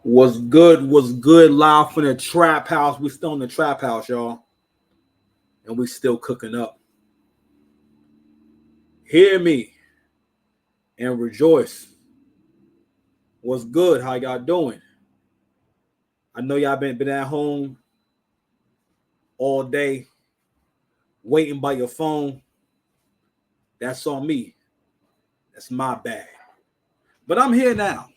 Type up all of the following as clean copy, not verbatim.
Was good, was good. Live from the trap house. We still in the trap house, y'all. And we still cooking up. Hear me and rejoice. What's good? How y'all doing? I know y'all been at home all day waiting by your phone. That's on me. That's my bad. But I'm here now.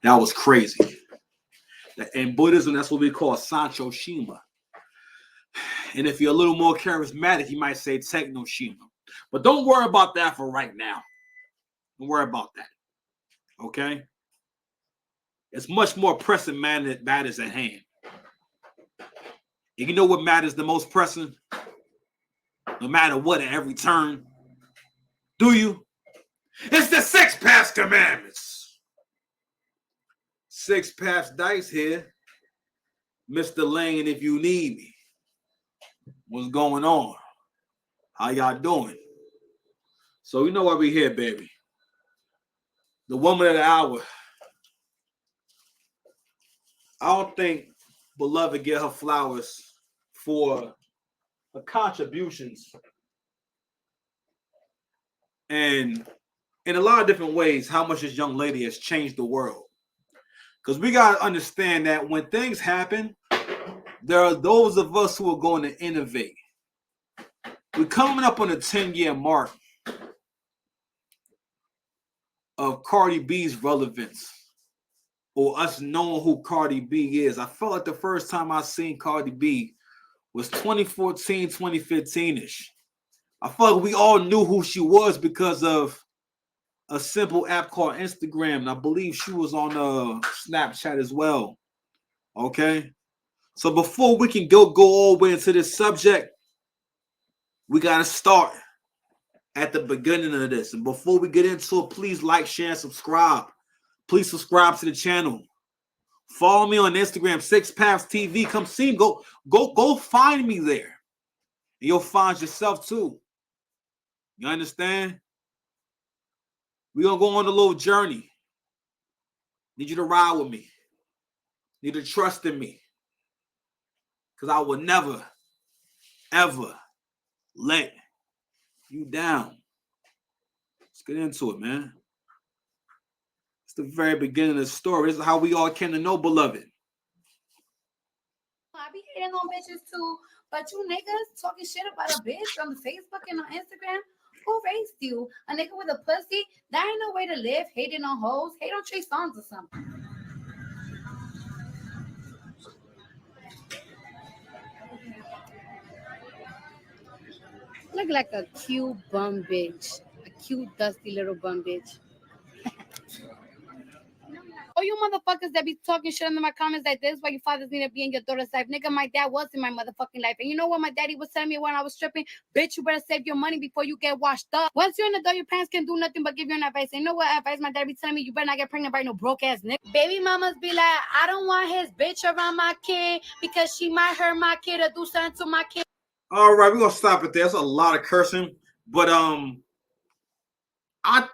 That was crazy. In Buddhism, that's what we call Sancho Shima. And if you're a little more charismatic, you might say Techno Shima. But don't worry about that for right now. Don't worry about that. Okay? It's much more pressing matters at hand. And you know what matters the most pressing? No matter what, at every turn. Do you? It's the Six Paths Commandments. Six Paths Dice here. Mr. Lane, if you need me. What's going on? How y'all doing? So you know why we here, baby. The woman of the hour. I don't think Beloved get her flowers for her contributions. And in a lot of different ways, how much this young lady has changed the world. Because we got to understand that when things happen, there are those of us who are going to innovate. We're coming up on the 10-year mark of Cardi B's relevance, or us knowing who Cardi B is. I felt like the first time I seen Cardi B was 2014, 2015-ish. I felt like we all knew who she was because of a simple app called Instagram. And I believe she was on Snapchat as well. Okay? So before we can go all the way into this subject, we got to start at the beginning of this. And before we get into it, please like, share, and subscribe. Please subscribe to the channel. Follow me on Instagram, Six Paths TV. Come see me. Go find me there. And you'll find yourself too. You understand? We're going to go on a little journey. Need you to ride with me. Need to trust in me. Because I will never, ever let you down. Let's get into it, man. It's the very beginning of the story. This is how we all came to know Beloved. I be hating on bitches too, but you niggas talking shit about a bitch on Facebook and on Instagram. Who raised you? A nigga with a pussy? That ain't no way to live. Hating on hoes. Hate on Trey Songz or something. Look like a cute bum bitch. A cute, dusty little bum bitch. Oh, you motherfuckers that be talking shit under my comments like this, why your fathers need to be in your daughter's life. Nigga, my dad was in my motherfucking life. And you know what my daddy was telling me when I was stripping? Bitch, you better save your money before you get washed up. Once you're an adult, your parents can do nothing but give you an advice. And you know what advice my dad be telling me? You better not get pregnant by no broke ass nigga. Baby mamas be like, I don't want his bitch around my kid because she might hurt my kid or do something to my kid. All right, we're gonna stop it there. That's a lot of cursing, but I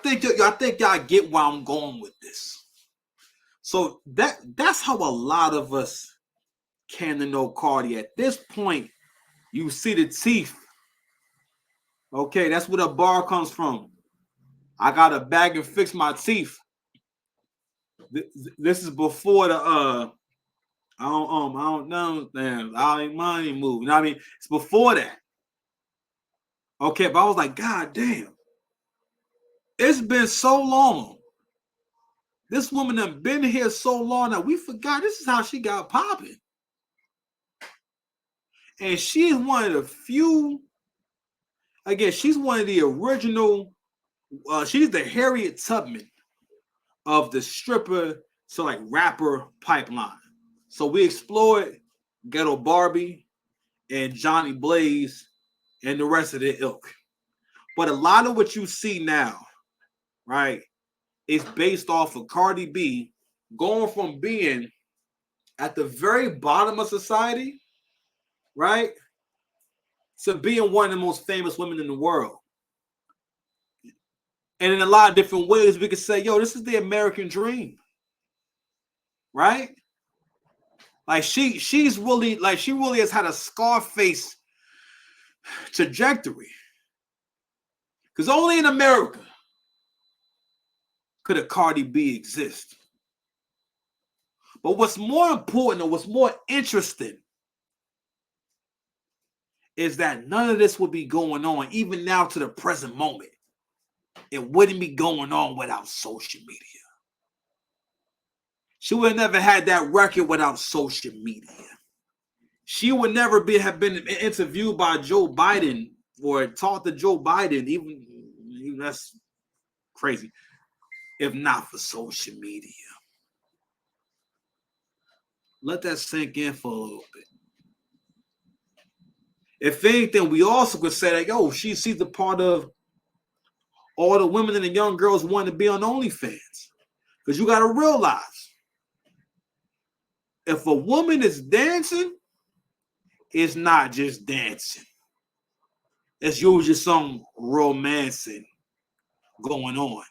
think y'all get where I'm going with this. So that's how a lot of us came to know Cardi. At this point, you see the teeth. Okay, that's where the bar comes from. I got a bag and fix my teeth. This is before the I don't know, damn, I ain't money move. You know what I mean? It's before that. Okay, but I was like, God damn, it's been so long. This woman done been here so long that we forgot this is how she got popping. And she's one of the few, again, she's one of the original, she's the Harriet Tubman of the stripper to like rapper pipeline. So we explored Ghetto Barbie and Johnny Blaze and the rest of the ilk. But a lot of what you see now, right, is based off of Cardi B going from being at the very bottom of society, right, to being one of the most famous women in the world. And in a lot of different ways, we could say, yo, this is the American dream, right? Like she's really, like, she really has had a Scarface trajectory. Because only in America could a Cardi B exist. But what's more important or what's more interesting is that none of this would be going on, even now to the present moment. It wouldn't be going on without social media. She would have never had that record without social media. She would never have been interviewed by Joe Biden or talked to Joe Biden, even that's crazy, if not for social media. Let that sink in for a little bit. If anything, we also could say that, yo, she's a part of all the women and the young girls wanting to be on OnlyFans. Because you got to realize, if a woman is dancing, it's not just dancing. It's usually some romancing going on.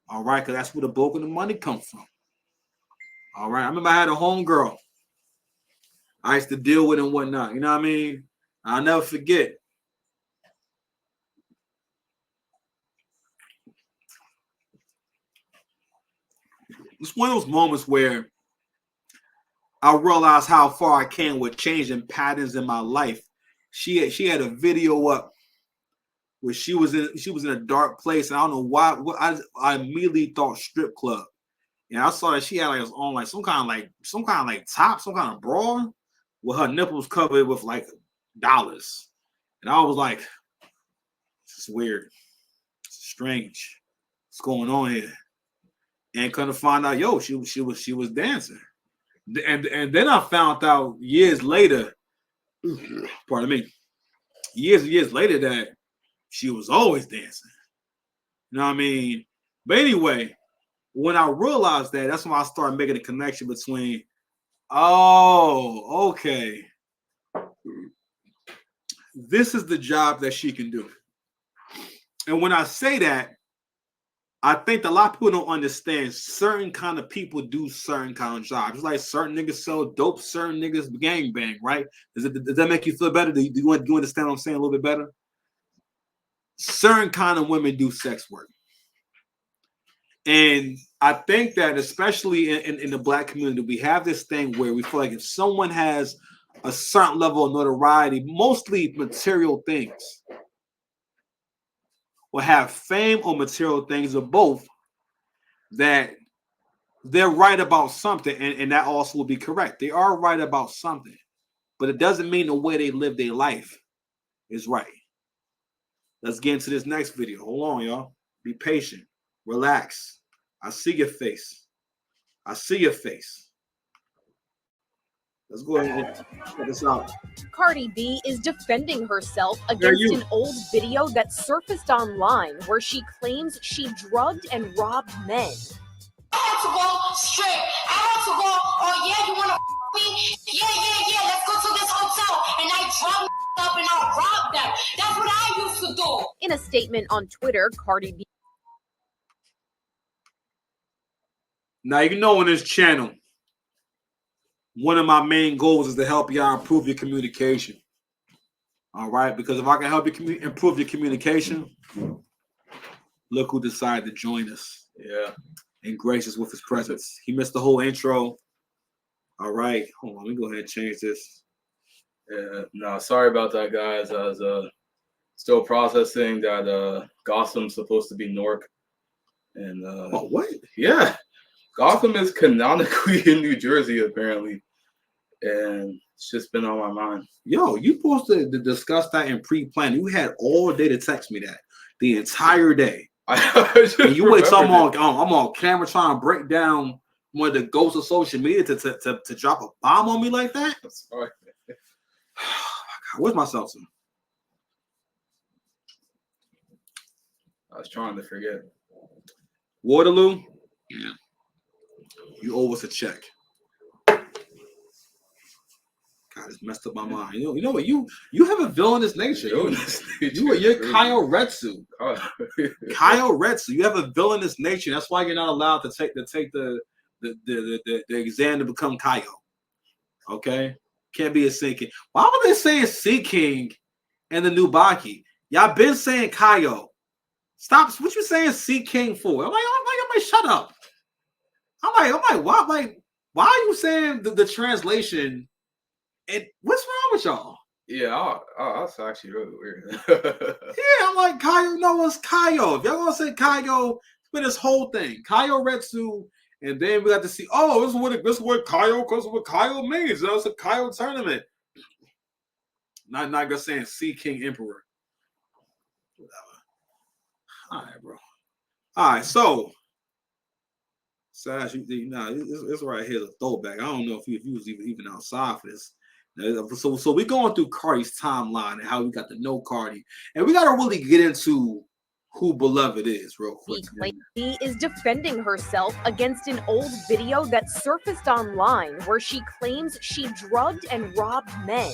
All right, because that's where the bulk of the money comes from. All right, I remember I had a homegirl I used to deal with and whatnot. You know what I mean? I'll never forget. It's one of those moments where I realized how far I can with changing patterns in my life. She had a video up where she was in a dark place, and I don't know why. I immediately thought strip club, and I saw that she had like on like some kind of top, some kind of bra, with her nipples covered with like dollars, and I was like, "This is weird, it's strange, what's going on here?" And couldn't find out, yo, she was dancing, and then I found out years later, pardon me, years later that she was always dancing. You know what I mean? But anyway, when I realized that, that's when I started making a connection between, oh, okay, this is the job that she can do. And when I say that, I think a lot of people don't understand certain kind of people do certain kind of jobs. It's like certain niggas sell dope, certain niggas gang bang, right? Does that make you feel better? Do you understand what I'm saying a little bit better? Certain kind of women do sex work. And I think that especially in the Black community, we have this thing where we feel like if someone has a certain level of notoriety, mostly material things, or have fame or material things, or both, that they're right about something, and that also will be correct. They are right about something, but it doesn't mean the way they live their life is right. Let's get into this next video. Hold on, y'all. Be patient. Relax. I see your face. I see your face. Let's go ahead and check this out. Cardi B is defending herself against an old video that surfaced online where she claims she drugged and robbed men. I want to go straight. I want to go, oh yeah, you want to me? Yeah, let's go to this hotel. And I drug up and I'll rob them. That's what I used to do. In a statement on Twitter, Cardi B. Now, you know, on this channel, one of my main goals is to help y'all improve your communication. All right? Because if I can help you improve your communication, look who decided to join us. Yeah. And grace us with his presence. He missed the whole intro. All right. Hold on. Let me go ahead and change this. Yeah. No, sorry about that, guys. I was still processing that Gotham's supposed to be Newark. And oh, what? Yeah. Gotham is canonically in New Jersey, apparently. And it's just been on my mind. Yo, you supposed to discuss that in pre-plan. You had all day to text me that. The entire day. And you wait till I'm on camera trying to break down one of the ghosts of social media to drop a bomb on me like that? I'm sorry. Oh my God, where's my seltzer? I was trying to forget. Waterloo, you owe us a check. God, it's messed up my mind. You know what? You have a villainous nature. You're Kyle Retsu. Kyle Retsu. You have a villainous nature. That's why you're not allowed to take the exam to become Kyle. Okay? Can't be a Sea King. Why were they saying Sea King and the new Baki? Y'all been saying Kyle. Stop. What you saying Sea King for? I'm like, shut up. I'm like, what? Like, why are you saying the translation? And what's wrong with y'all? Yeah, that's actually really weird. Yeah, I'm like, Kaio, no, it's Kaio. If y'all gonna say Kaio, for this whole thing, Kaio Retsu, and then we got to see, oh, this is what Kaio, because what Kaio means. It's a Kaio tournament. Not gonna say Sea King Emperor. Whatever. All right, bro. All right, so Sash, this right here is a throwback. I don't know if you was even outside for this. So we're going through Cardi's timeline and how we got to know Cardi, and we got to really get into who Beloved is real quick. She is defending herself against an old video that surfaced online where she claims she drugged and robbed men.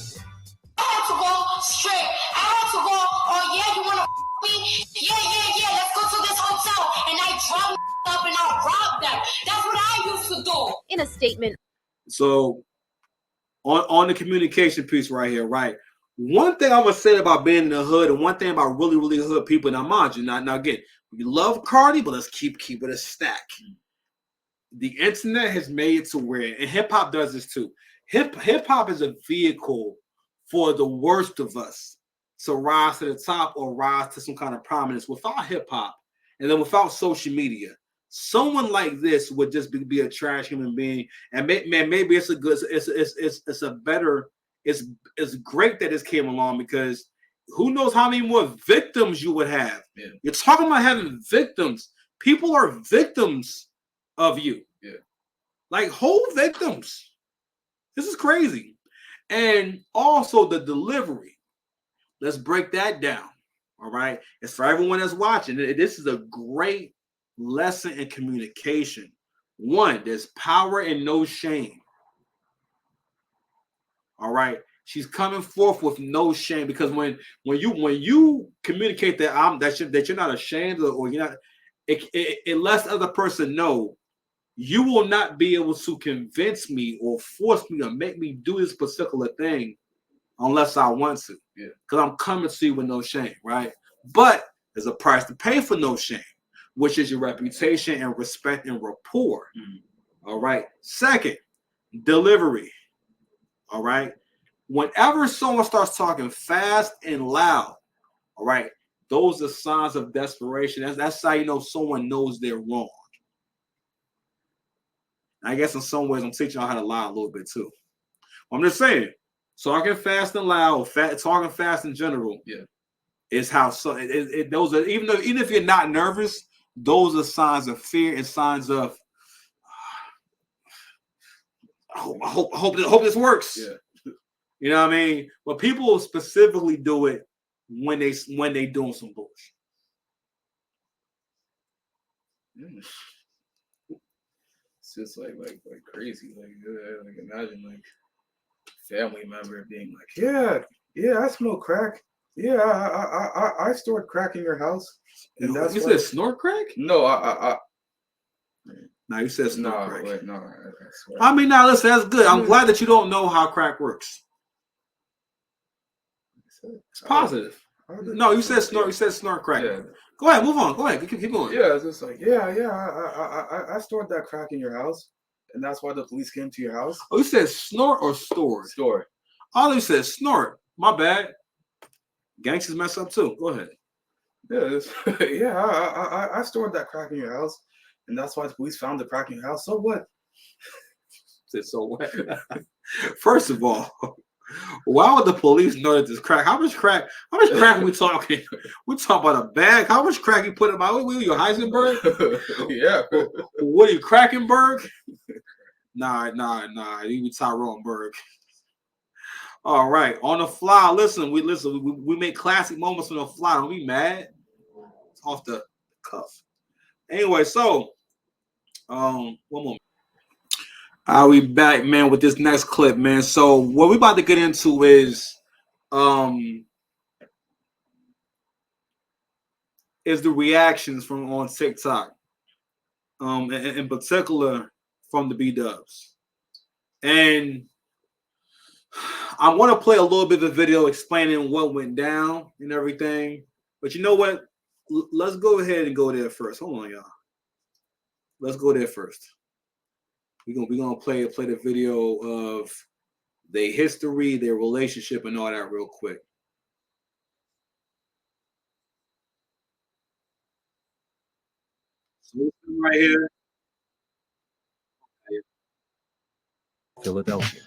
I want to go straight. I want to go, oh yeah, you want to me? Yeah, let's go to this hotel. And I drug up and I robbed them. That's what I used to do. In a statement. So on the communication piece right here, right? One thing I would say about being in the hood, and one thing about really, really hood people, now mind you, now again, we love Cardi, but let's keep it a stack. The internet has made it to where, and hip hop does this too. Hip hop is a vehicle for the worst of us to rise to the top or rise to some kind of prominence. Without hip hop, and then without social media, someone like this would just be a trash human being. And maybe it's a good, it's a better, it's great that this came along, because who knows how many more victims you would have. Yeah. You're talking about having victims. People are victims of you. Yeah. Like whole victims. This is crazy. And also the delivery. Let's break that down. All right. It's for everyone that's watching. This is a great lesson in communication. One, there's power and no shame. All right. She's coming forth with no shame, because when you communicate that you're not ashamed, or you're not, it lets the other person know you will not be able to convince me or force me or make me do this particular thing unless I want to. Yeah. Because I'm coming to you with no shame, right? But there's a price to pay for no shame, which is your reputation and respect and rapport. Mm-hmm. All right. Second, delivery. All right. Whenever someone starts talking fast and loud, all right, those are signs of desperation. That's how you know someone knows they're wrong. I guess in some ways I'm teaching y'all how to lie a little bit too. I'm just saying, talking fast and loud, talking fast in general, is how those are, even if you're not nervous, those are signs of fear and signs of I hope this works. Yeah. You know what I mean? But people specifically do it when they doing some bullshit. It's just like crazy. Like imagine like family member being like, yeah, I smoke crack. Yeah, I stored crack in your house. And that's you said snort crack? No, No, you said snort crack. Wait, no. I mean, now listen, that's good. I'm glad that you don't know how crack works. It's positive. No, you said snort. You said snort crack. Yeah. Go ahead, move on. Go ahead, keep going. Yeah, it's just like, I stored that crack in your house, and that's why the police came to your house. Oh, you said snort or stored? Stored. Oh, you said snort. My bad. Gangsters mess up too. Go ahead. Yeah, I stored that crack in your house, and that's why the police found the crack in your house. So what? So what? First of all, why would the police know that this crack? How much crack are we talking? We talking about a bag. How much crack you put in my? What are you, Heisenberg? Yeah. What are you, Krakenberg? Nah. You be Tyrone Berg. All right, on the fly. Listen. We make classic moments on the fly. Don't be mad. It's off the cuff. Anyway, so one more. I'll be back, man, with this next clip, man. So what we about to get into is the reactions from on TikTok, in particular from the B-dubs. And I want to play a little bit of the video explaining what went down and everything. But you know what? Let's go ahead and go there first. Hold on, y'all. Let's go there first. We're gonna play the video of their history, their relationship, and all that real quick. So right here. Philadelphia.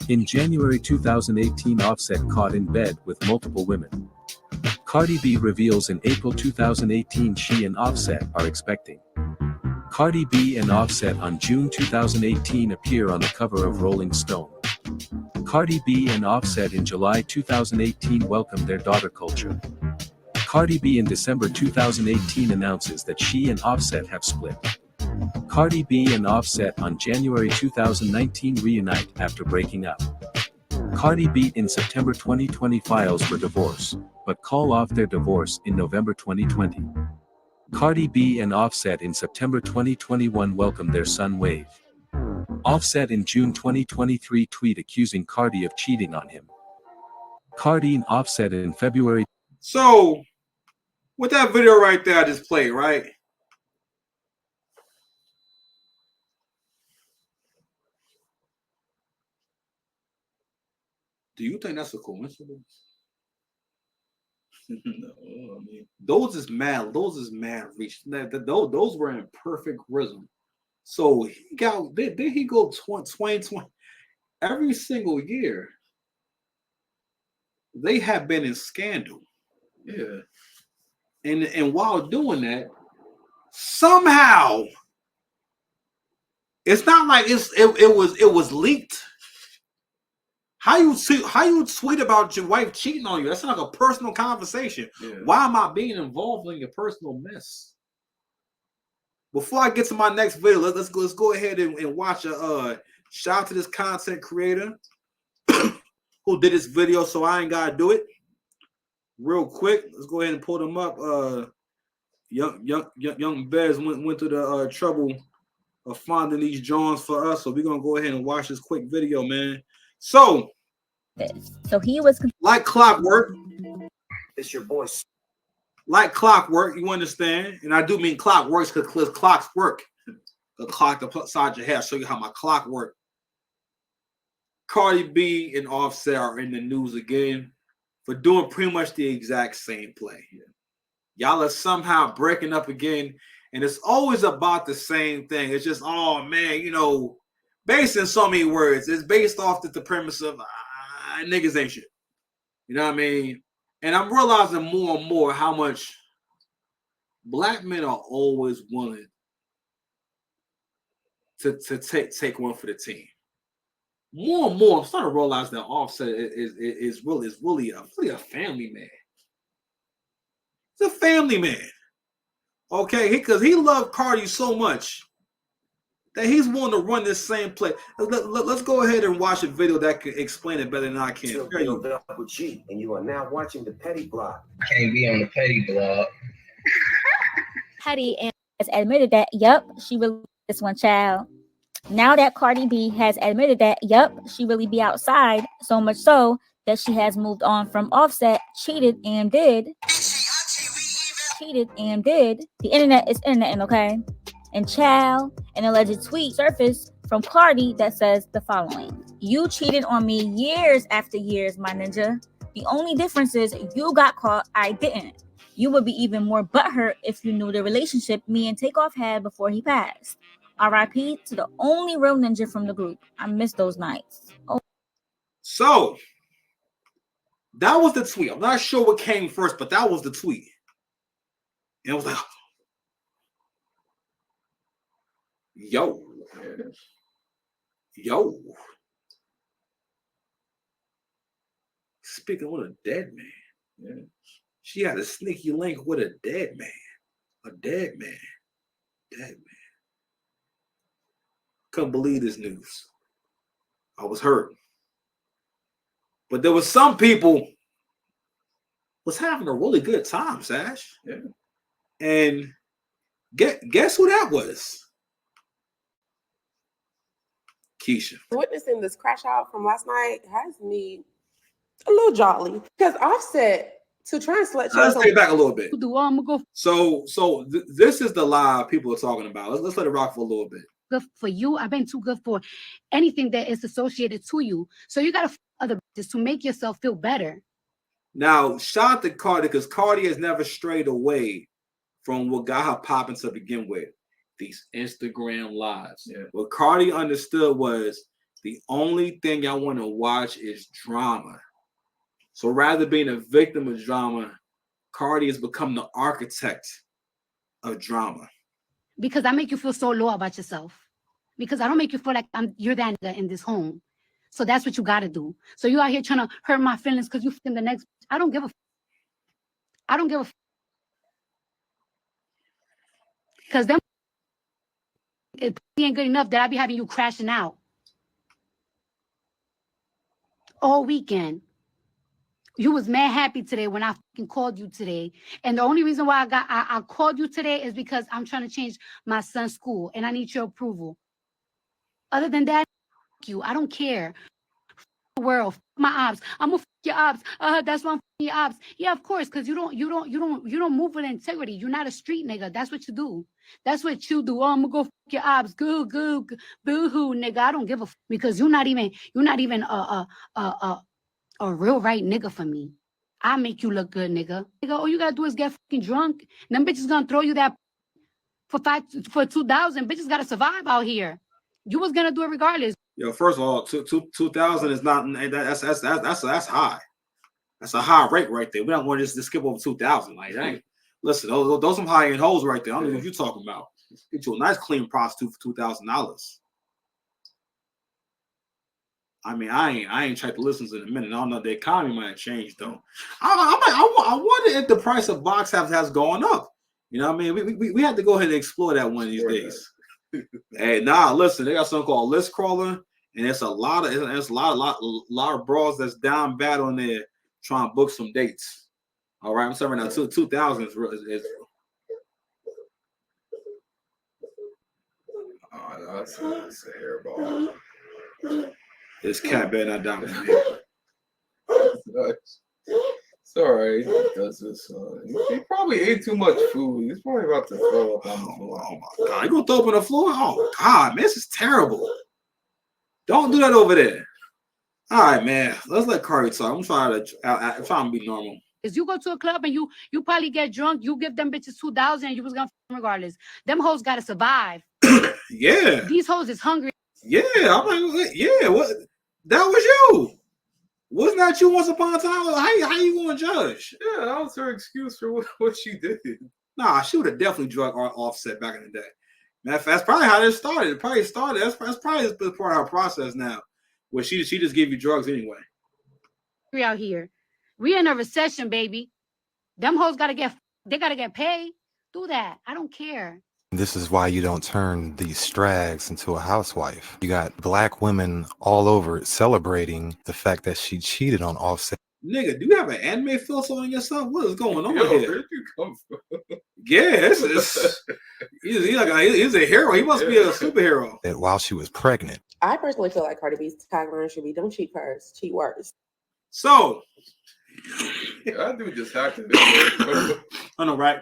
In January 2018, Offset caught in bed with multiple women. Cardi B reveals in April 2018 she and Offset are expecting. Cardi B and Offset on June 2018 appear on the cover of Rolling Stone. Cardi B and Offset in July 2018 welcome their daughter Culture. Cardi B in December 2018 announces that she and Offset have split. Cardi B and Offset on January 2019 reunite after breaking up. Cardi B in September 2020 files for divorce, but call off their divorce in November 2020. Cardi B and Offset in September 2021 welcome their son Wave. Offset in June 2023 tweet accusing Cardi of cheating on him. Cardi and Offset in February. So, with that video right there I just played, right? Do you think that's a coincidence? No, I mean, those is mad reach. Those were in perfect rhythm. So he got did he go 2020 every single year? They have been in scandal. yeah. And while doing that, somehow it's not like it was leaked. How you tweet about your wife cheating on you? That's not like a personal conversation. Yeah. Why am I being involved in your personal mess? Before I get to my next video, let's go ahead and watch a shout out to this content creator who did this video, so I ain't gotta do it. Real quick, let's go ahead and pull them up. Young Bez went through the trouble of finding these Johns for us, so we're gonna go ahead and watch this quick video, man. So he was like clockwork. It's your boy. Like clockwork, you understand? And I do mean clockworks because clocks work. The clock upside your head. I'll show you how my clock works. Cardi B and Offset are in the news again for doing pretty much the exact same play. Y'all are somehow breaking up again, and it's always about the same thing. It's just, oh man, you know, based in so many words. It's based off the premise of niggas ain't shit. You know what I mean? And I'm realizing more and more how much black men are always willing to take one for the team. More and more, I'm starting to realize that Offset is really a family man. He's a family man. Okay, because he loved Cardi so much that he's willing to run this same play. Let's go ahead and watch a video that can explain it better than I can. Double G, and you are now watching the Petty Blog. I can't be on the Petty Blog. Petty and has admitted that, yup, she really this one child. Now that Cardi B has admitted that, yup, she really be outside, so much so that she has moved on from Offset, cheated and did. The internet is interneting, okay? And child, an alleged tweet surfaced from Cardi that says the following: "You cheated on me years after years, my ninja. The only difference is you got caught, I didn't. You would be even more butthurt if you knew the relationship me and Takeoff had before he passed. RIP to the only real ninja from the group. I miss those nights." Oh. So that was the tweet. I'm not sure what came first, but that was the tweet. And I was like, yo. Speaking with a dead man. She had a sneaky link with a dead man. dead, man. Couldn't believe this news. I was hurt. But there was some people was having a really good time, Sash. Yeah. And guess who that was? Keisha. Witnessing this crash out from last night has me a little jolly because Offset to try and select. Let's take it back a little bit. I'm gonna go So this is the lie people are talking about. Let's let it rock for a little bit. good for you. I've been too good for anything that is associated to you. So you gotta other bitches to make yourself feel better. Now, shout out to Cardi because Cardi has never strayed away from what got her popping to begin with. These Instagram lives. Yeah. What Cardi understood was the only thing I want to watch is drama. So rather than being a victim of drama, Cardi has become the architect of drama. Because I make you feel so low about yourself. Because I don't make you feel like you're that nigga in this home. So that's what you gotta do. So you out here trying to hurt my feelings because you in the next. I don't give a. I don't give a. Because them it ain't good enough that I be having you crashing out all weekend. You was mad happy today when I fucking called you today. And the only reason why I called you today is because I'm trying to change my son's school and I need your approval. Other than that, fuck you. I don't care. Fuck the world, fuck my ops. I'm gonna fuck your ops. That's why I'm fucking your ops. Yeah, of course, because you don't move with integrity. You're not a street nigga. That's what you do. That's what you do. Oh, I'm gonna go fuck your ops. Goo, boo-hoo, nigga. I don't give a fuck because you're not even a real right nigga for me. I make you look good, nigga. Nigga, all you gotta do is get fucking drunk. And them bitches gonna throw you that for 2,000. Bitches gotta survive out here. You was gonna do it regardless. Yo, first of all, 2,000 is not that's high. That's a high rate right there. We don't want to just skip over 2,000. Like, dang. Listen, those some high end hoes right there. I don't know what you're talking about. Get you a nice clean prostitute for $2,000. I mean, I ain't checked the listens in a minute. I don't know. The economy might have changed though. I wonder if the price of box has gone up. You know what I mean? We have to go ahead and explore that one of these days. Hey, listen, they got something called List Crawler, and it's a lot of bras that's down bad on there trying to book some dates. All right, I'm saying right now, 2,000 is real. That's a hairball. This cat better not die with me. It's all right. He does this. He probably ate too much food. He's probably about to throw up on the floor. Oh my God! You gonna throw up on the floor? Oh God, man, this is terrible. Don't do that over there. All right, man. Let's let Cardi talk. I'm trying to be normal. Is you go to a club and you probably get drunk, you give them bitches 2,000 and you was gonna regardless. Them hoes gotta survive. Yeah. These hoes is hungry. Yeah, I'm like, yeah. What? That was you. Wasn't that you once upon a time? How you gonna judge? Yeah, that was her excuse for what she did. Nah, she would have definitely drug Offset back in the day. That's probably how this started. It probably started. That's probably part of her process now, where she just gave you drugs anyway. We out here. We in a recession, baby. Them hoes gotta get paid. Do that. I don't care. This is why you don't turn these strags into a housewife. You got black women all over celebrating the fact that she cheated on Offset. Nigga, do you have an anime filter on yourself? What is going on Yo, here? where'd you come from? Yeah, he's a hero. He must be a superhero. That while she was pregnant. I personally feel like Cardi B's tagline should be "Don't cheat first, cheat worse." So, that dude just hacked it. I know, right?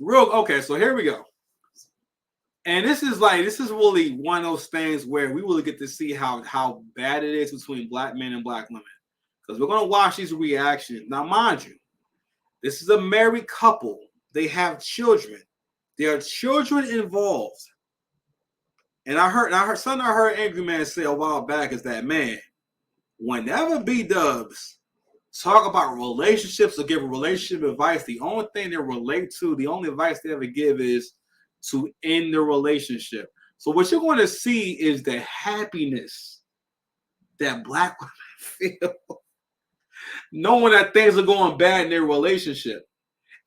Okay, so here we go. And this is really one of those things where we really get to see how bad it is between black men and black women. Because we're going to watch these reactions. Now, mind you, this is a married couple. They have children. There are children involved. And I heard Angry Man say a while back is that, man, whenever B-dubs talk about relationships or give a relationship advice, the only thing they relate to, the only advice they ever give is to end the relationship. So what you're going to see is the happiness that black women feel knowing that things are going bad in their relationship.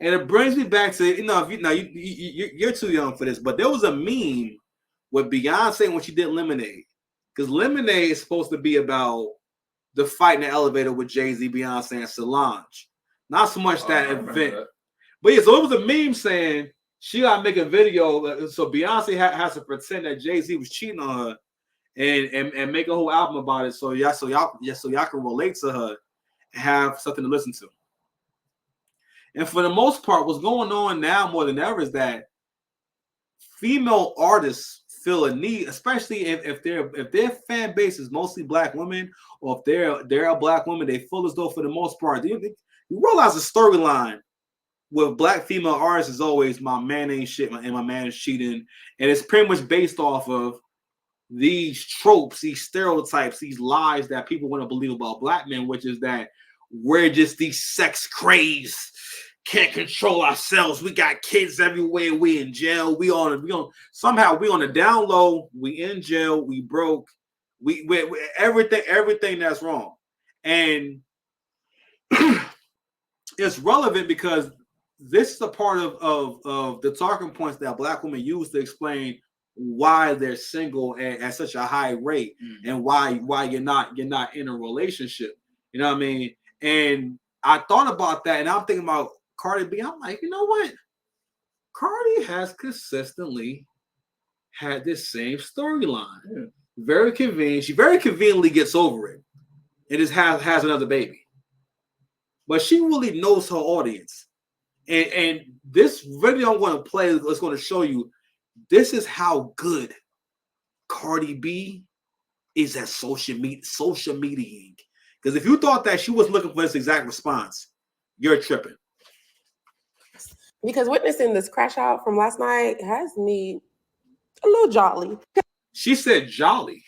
And it brings me back to, you're too young for this, but there was a meme with Beyonce when she did Lemonade. Because Lemonade is supposed to be about the fight in the elevator with Jay-Z, Beyonce, and Solange. Not so much that event. That. But yeah, so it was a meme saying she got to make a video. So Beyonce has to pretend that Jay-Z was cheating on her and make a whole album about it. So y'all can relate to her and have something to listen to. And for the most part, what's going on now more than ever is that female artists feel a need, especially if their fan base is mostly black women, or if they're a black woman, they feel as though for the most part, you realize the storyline with black female artists is always my man ain't shit and my man is cheating, and it's pretty much based off of these tropes, these stereotypes, these lies that people want to believe about black men, which is that we're just these sex crazed, can't control ourselves. We got kids everywhere. We in jail. We on the down low. We in jail. We broke. We everything that's wrong, and it's relevant because this is a part of the talking points that black women use to explain why they're single at such a high rate, and why you're not in a relationship. You know what I mean? And I thought about that, and I'm thinking about Cardi B. I'm like, you know what? Cardi has consistently had this same storyline. Yeah. Very convenient. She very conveniently gets over it and just has another baby. But she really knows her audience. And this video I'm going to play is going to show you this is how good Cardi B is at social mediaing. Because if you thought that she was looking for this exact response, you're tripping. Because witnessing this crash out from last night has me a little jolly. She said jolly.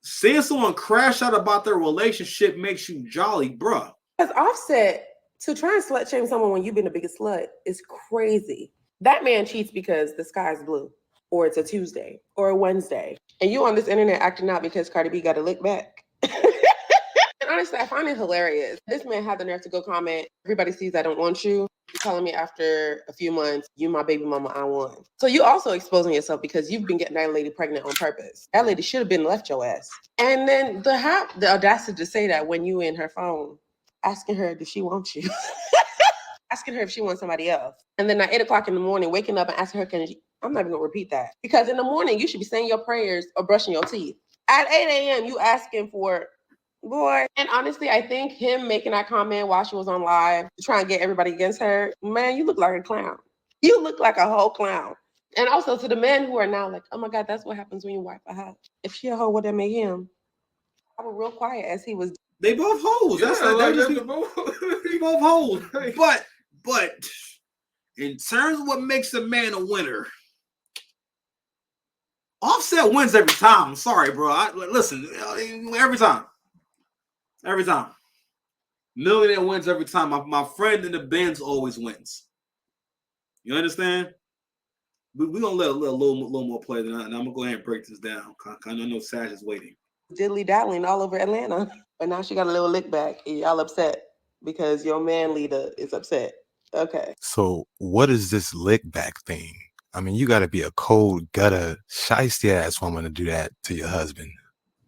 Seeing someone crash out about their relationship makes you jolly, bruh. Because Offset, to try and slut shame someone when you've been the biggest slut is crazy. That man cheats because the sky's blue, or it's a Tuesday, or a Wednesday. And you on this internet acting out because Cardi B got a lick back. And honestly, I find it hilarious. This man had the nerve to go comment, everybody sees I don't want you. You're telling me after a few months, you my baby mama, I want. So you also exposing yourself because you've been getting that lady pregnant on purpose. That lady should have been left your ass. And then the audacity to say that when you in her phone, asking her, does she want you? Asking her if she wants somebody else. And then at 8 o'clock in the morning, waking up and asking her, I'm not even gonna repeat that. Because in the morning, you should be saying your prayers or brushing your teeth. At 8 a.m., you asking for, boy. And honestly, I think him making that comment while she was on live to try and get everybody against her, man, you look like a clown. You look like a whole clown. And also to the men who are now like, oh my God, that's what happens when you wipe a hoe. If she a hoe, what that make him? I was real quiet as he was. They both hoes. Yeah, They both hoes. But in terms of what makes a man a winner, Offset wins every time. I'm sorry, bro. Listen, every time. Every time. Millionaire wins every time. My friend in the Benz always wins. You understand? We're going to let a little more play, and I'm going to go ahead and break this down. I know Sash is waiting. Diddly-daddling all over Atlanta. But now she got a little lick back, and y'all upset because your man leader is upset. Okay. So what is this lick back thing? I mean, you got to be a cold, gutter, shiesty ass woman to do that to your husband.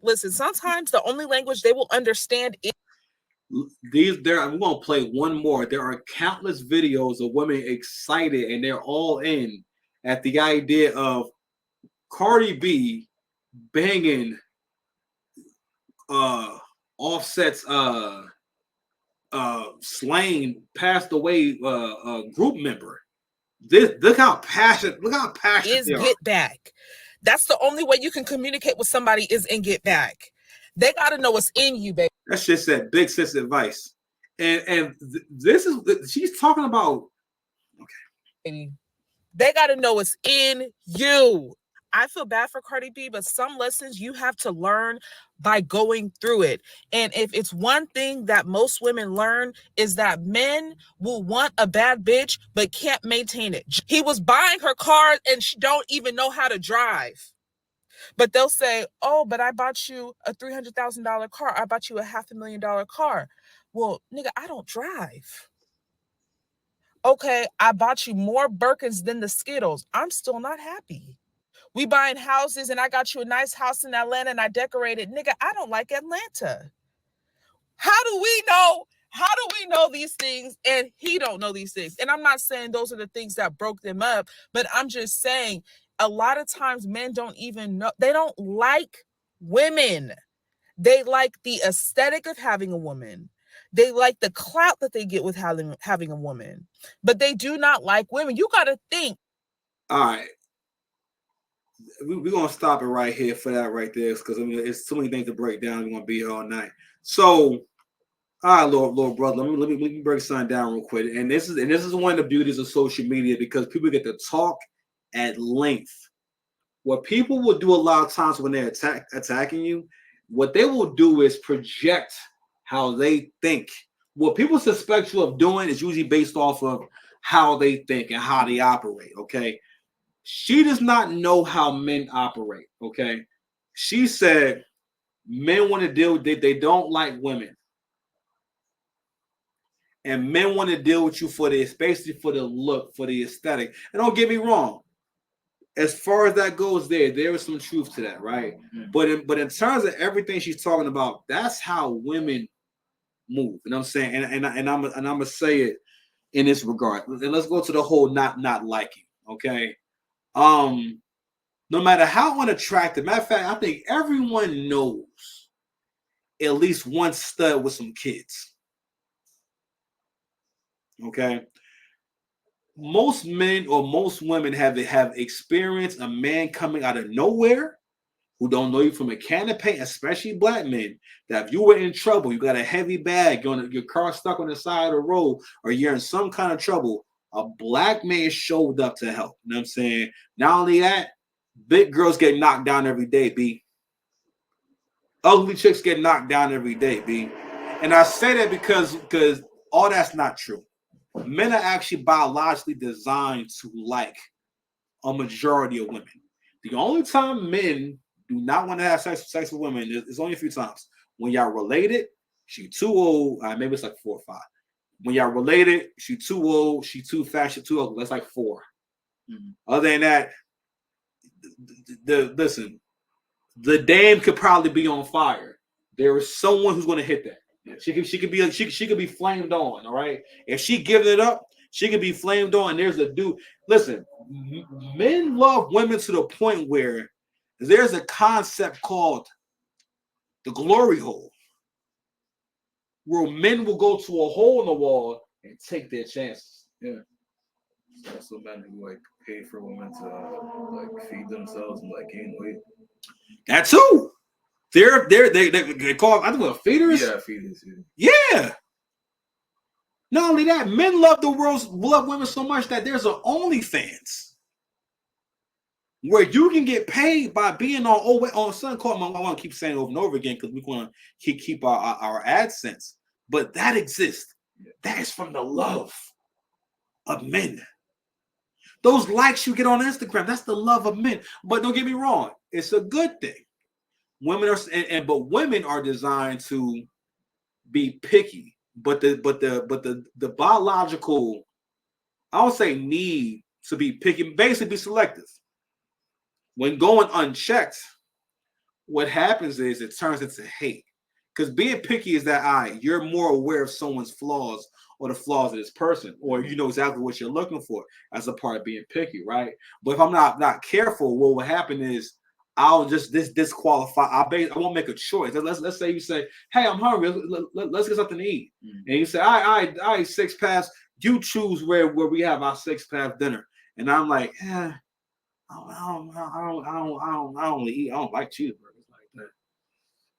Listen, sometimes the only language they will understand is we're going to play one more. There are countless videos of women excited, and they're all in at the idea of Cardi B banging Offset's slain, passed away group member. Look how passionate is they are. Get back. That's the only way you can communicate with somebody is in get back. They got to know what's in you, baby. That's just that big sis advice. And this is, she's talking about, okay. They got to know what's in you. I feel bad for Cardi B, but some lessons you have to learn by going through it. And if it's one thing that most women learn is that men will want a bad bitch, but can't maintain it. He was buying her car and she don't even know how to drive. But they'll say, oh, but I bought you a $300,000 car. I bought you a $500,000 car. Well, nigga, I don't drive. Okay, I bought you more Birkins than the Skittles. I'm still not happy. We buying houses and I got you a nice house in Atlanta and I decorated. Nigga, I don't like Atlanta. How do we know? How do we know these things and he don't know these things? And I'm not saying those are the things that broke them up, but I'm just saying a lot of times men don't even know. They don't like women. They like the aesthetic of having a woman. They like the clout that they get with having a woman, but they do not like women. You got to think. All right. We're going to stop it right here for that right there because, I mean, it's too many things to break down. We're going to be here all night. So, all right, Lord brother, let me break something down real quick. And this is one of the beauties of social media because people get to talk at length. What people will do a lot of times when they're attacking you, what they will do is project how they think. What people suspect you of doing is usually based off of how they think and how they operate, okay? She does not know how men operate, okay? She said men want to deal with they don't like women. And men want to deal with you for the, basically for the look, for the aesthetic. And don't get me wrong. As far as that goes, there is some truth to that, right? Mm-hmm. But in terms of everything she's talking about, that's how women move. You know what I'm saying? And I'm gonna say it in this regard. And let's go to the whole not liking. Okay. No matter how unattractive, matter of fact, I think everyone knows at least one stud with some kids. Okay. Most men or most women have experienced a man coming out of nowhere who don't know you from a can of paint, especially black men, that if you were in trouble, you got a heavy bag, your car stuck on the side of the road, or you're in some kind of trouble, a black man showed up to help. You know what I'm saying? Not only that, big girls get knocked down every day, B. Ugly chicks get knocked down every day, B. And I say that because all that's not true. Men are actually biologically designed to like a majority of women. The only time men do not want to have sex with women is only a few times. When y'all related, she too old. Maybe it's like 4 or 5. When y'all related, she too old, she too fat, she too old. That's like 4. Mm-hmm. Other than that, listen, the dam could probably be on fire. There is someone who's going to hit that. Yeah. She could be flamed on. All right. If she gives it up, she could be flamed on. There's a dude. Listen, men love women to the point where there's a concept called the glory hole, where men will go to a hole in the wall and take their chances. Yeah. There's also men who like pay for women to like feed themselves and like gain weight. That too. They call, I think what, feeders? Yeah, feeders. Yeah. Not only that, men love women so much that there's an OnlyFans where you can get paid by being on something called, I want to keep saying it over and over again because we want to keep our AdSense. But that exists. That is from the love of men. Those likes you get on Instagram, that's the love of men. But don't get me wrong, it's a good thing. Women are but women are designed to be picky, but the biological, I don't say need to be picky, basically be selective. When going unchecked, what happens is it turns into hate. Because being picky is that you're more aware of someone's flaws or the flaws of this person, or you know exactly what you're looking for as a part of being picky, right? But if I'm not careful, what will happen is I'll just disqualify. I won't make a choice. Let's say you say, "Hey, I'm hungry. Let's get something to eat," and you say, "I 6 pass." You choose where we have our 6 pass dinner, and I'm like, I don't eat. I don't like cheeseburgers like that.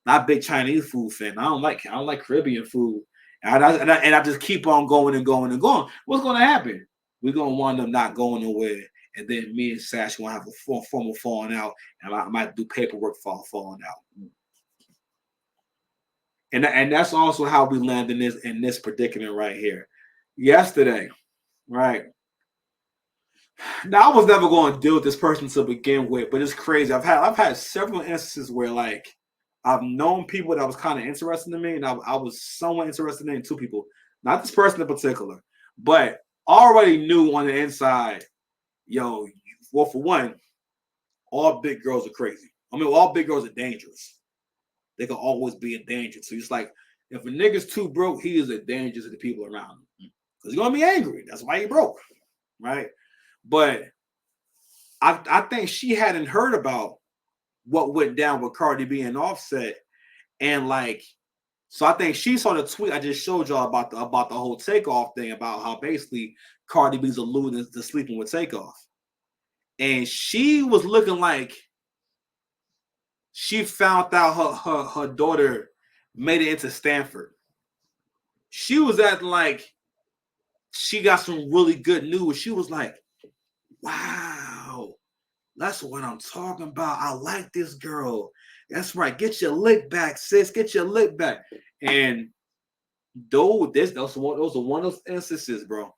Not a big Chinese food fan. I don't like Caribbean food, and I just keep on going and going and going. What's going to happen? We're going to wind up not going nowhere. And then me and Sash will have a formal falling out, and I might do paperwork falling out. And that's also how we land in this predicament right here. Yesterday, right? Now I was never going to deal with this person to begin with, but it's crazy. I've had several instances where like I've known people that was kind of interested in me, and I was somewhat interested in 2 people, not this person in particular, but already knew on the inside, yo, well, for one, all big girls are crazy. I mean, all big girls are dangerous. They can always be in danger. So it's like, if a nigga's too broke, he is a danger to the people around him. Because he's going to be angry. That's why he broke. Right? But I think she hadn't heard about what went down with Cardi B and Offset. And like, so I think she saw the tweet I just showed y'all about the whole Takeoff thing, about how basically Cardi B's alluding to sleeping with Takeoff. And she was looking like she found out her daughter made it into Stanford. She was acting like she got some really good news. She was like, wow, that's what I'm talking about. I like this girl. That's right. Get your lick back, sis. Get your lick back. And those are one of those instances, bro,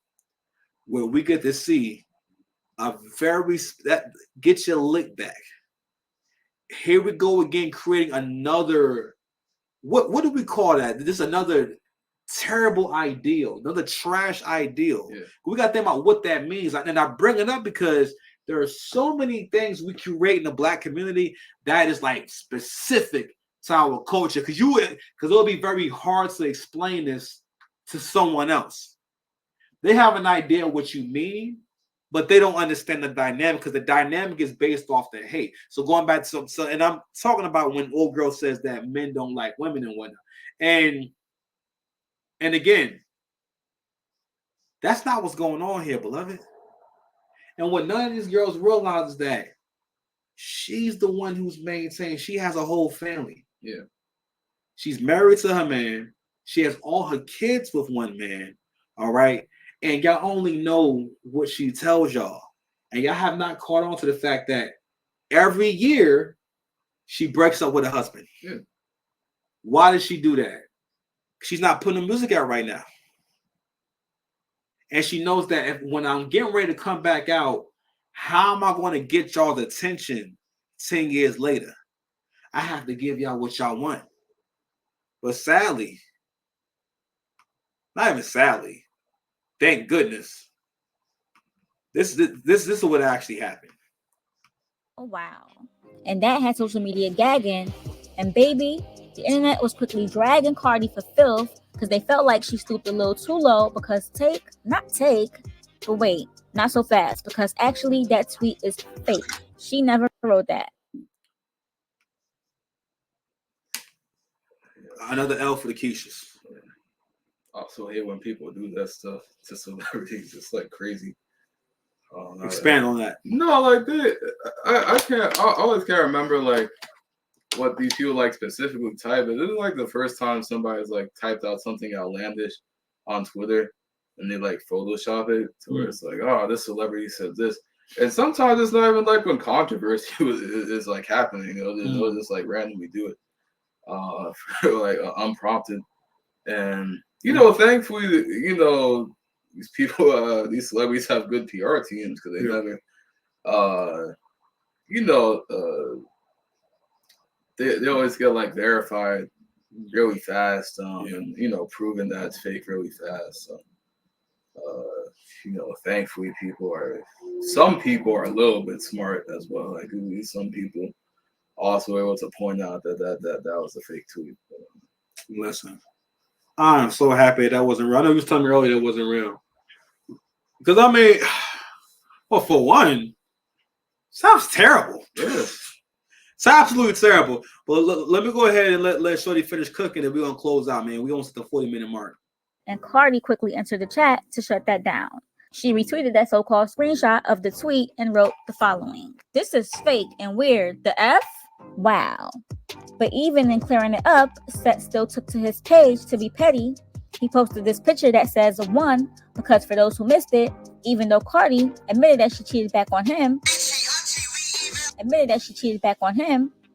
where we get to see get your lick back. Here we go again, creating another, what do we call that? This is another terrible ideal, another trash ideal. Yeah. We got to think about what that means. And I bring it up because there are so many things we curate in the Black community that is like specific to our culture. Because it'll be very hard to explain this to someone else. They have an idea of what you mean, but they don't understand the dynamic, because the dynamic is based off the hate. So going back to and I'm talking about when old girl says that men don't like women and whatnot. And again, that's not what's going on here, beloved. And what none of these girls realize is that she's the one who's maintained. She has a whole family. Yeah. She's married to her man. She has all her kids with one man. All right. And y'all only know what she tells y'all. And y'all have not caught on to the fact that every year she breaks up with her husband. Yeah. Why does she do that? She's not putting the music out right now. And she knows that when I'm getting ready to come back out, how am I going to get y'all's attention 10 years later? I have to give y'all what y'all want. But sadly, not even sadly, thank goodness, this is what actually happened. Oh, wow. And that had social media gagging. And baby, the internet was quickly dragging Cardi for filth because they felt like she stooped a little too low, because but wait, not so fast, because actually that tweet is fake. She never wrote that. Another L for the Keishas. Also hate when people do that stuff to celebrities. It's like crazy. Expand on that. No, like that. I always can't remember like what these people like specifically type. But this is like the first time somebody's like typed out something outlandish on Twitter, and they like Photoshop it to where it's like, oh, this celebrity said this. And sometimes it's not even like when controversy is like happening. They'll just like randomly do it, for, like unprompted. And thankfully, these people, these celebrities have good PR teams, because they never, they always get like verified really fast, and proven that it's fake really fast. So, thankfully, some people are a little bit smart as well. Like some people also able to point out that was a fake tweet. Listen, I'm so happy that wasn't real. I know you was telling me earlier that wasn't real. Because I mean, well, for one, sounds terrible. Yeah. It's absolutely terrible. But let me go ahead and let Shorty finish cooking, and we're gonna close out, man. We're almost at the 40-minute mark. And Cardi quickly entered the chat to shut that down. She retweeted that so-called screenshot of the tweet and wrote the following: "This is fake and weird. The F? Wow." But even in clearing it up, Seth still took to his page to be petty. He posted this picture that says 1, because for those who missed it, even though Cardi admitted that she cheated back on him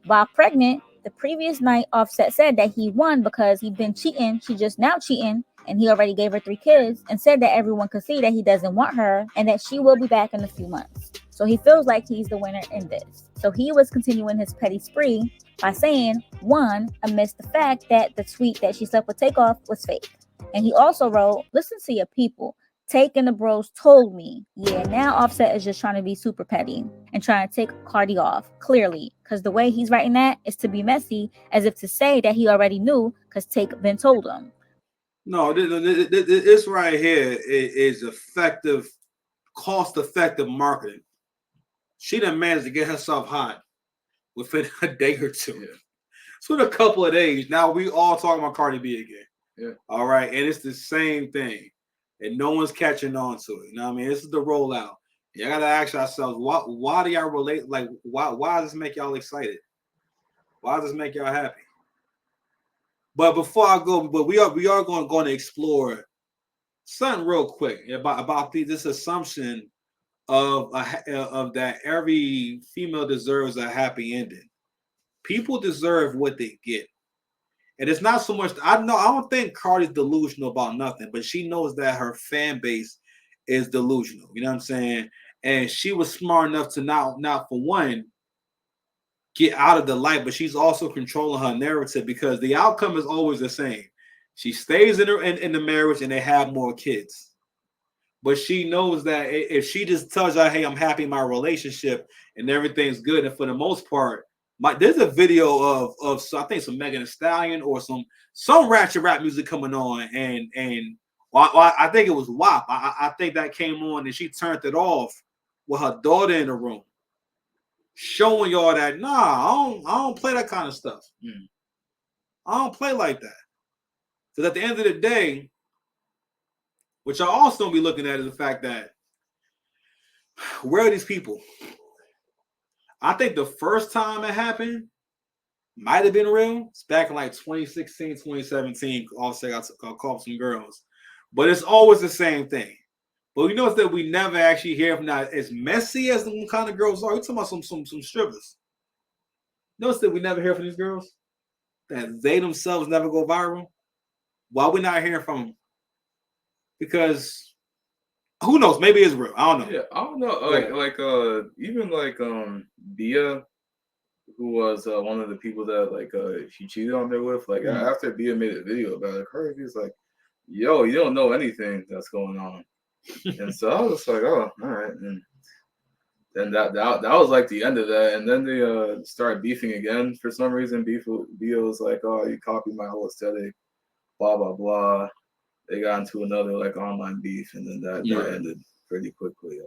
while pregnant, the previous night Offset said that he won because he'd been cheating, she just now cheating, and he already gave her 3 kids, and said that everyone could see that he doesn't want her and that she will be back in a few months. So he feels like he's the winner in this. So he was continuing his petty spree by saying 1, amidst the fact that the tweet that she slept with Takeoff was fake. And he also wrote, "Listen to your people. Take and the bros told me. Yeah, now Offset is just trying to be super petty and trying to take Cardi off, clearly, because the way he's writing that is to be messy, as if to say that he already knew because Take been told him. No, this right here is effective, cost-effective marketing. She done managed to get herself hot within a day or two. Yeah. So in a couple of days, now we all talking about Cardi B again. Yeah. All right, and it's the same thing, and no one's catching on to it. You know what I mean? This is the rollout. You gotta ask yourselves, why do y'all relate? Like, why does this make y'all excited? Why does this make y'all happy? But before I go, but we are going to explore something real quick about this assumption of that every female deserves a happy ending. People deserve what they get. And it's not so much, I don't think Cardi's delusional about nothing, but she knows that her fan base is delusional. You know what I'm saying? And she was smart enough to not for one, get out of the light, but she's also controlling her narrative because the outcome is always the same. She stays in the marriage and they have more kids. But she knows that if she just tells her, hey, I'm happy in my relationship and everything's good, and for the most part, there's a video of I think some Megan Thee Stallion or some ratchet rap music coming on, and I think it was WAP. I think that came on and she turned it off with her daughter in the room, showing y'all that I don't play that kind of stuff. I don't play like that. Because at the end of the day, what y'all also don't be looking at is the fact that where are these people? I think the first time it happened might have been real. It's back in like 2016, 2017. Offset got caught some girls. But it's always the same thing. But we notice that we never actually hear from that as messy as the kind of girls are. We're talking about some strippers. Notice that we never hear from these girls? That they themselves never go viral? Why are we not hearing from them? Because who knows? Maybe it's real. I don't know. Yeah, I don't know. Even Bia, who was one of the people that she cheated on her with. After Bia made a video about it, Cardi was like, "Yo, you don't know anything that's going on." And so I was just like, "Oh, all right." And then that was like the end of that. And then they started beefing again for some reason. Bia was like, "Oh, you copied my whole aesthetic," blah blah blah. They got into another online beef, and then that ended pretty quickly.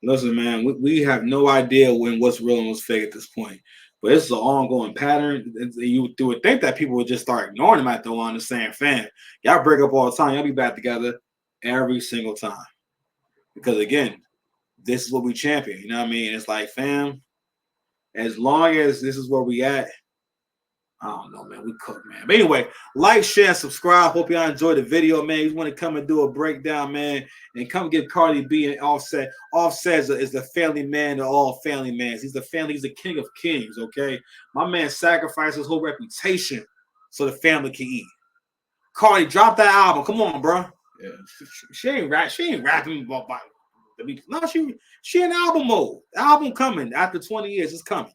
Listen, man, we have no idea when what's real and what's fake at this point. But it's an ongoing pattern. You would think that people would just start ignoring them after a while and saying, fam, y'all break up all the time. Y'all be back together every single time. Because, again, this is what we champion. You know what I mean? It's like, fam, as long as this is where we at, I don't know, man. We cook, man. But anyway, like, share, subscribe. Hope y'all enjoyed the video, man. You want to come and do a breakdown, man, and come get Cardi B and Offset. Offset is the family man to all family mans. He's the king of kings, okay? My man sacrificed his whole reputation so the family can eat. Cardi, drop that album. Come on, bro. Yeah. She ain't rapping about no, she in album mode. The album coming after 20 years. It's coming.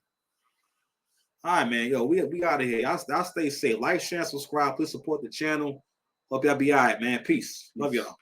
All right, man. Yo, we out of here. Y'all stay safe. Like, share, subscribe. Please support the channel. Hope y'all be all right, man. Peace. Love y'all.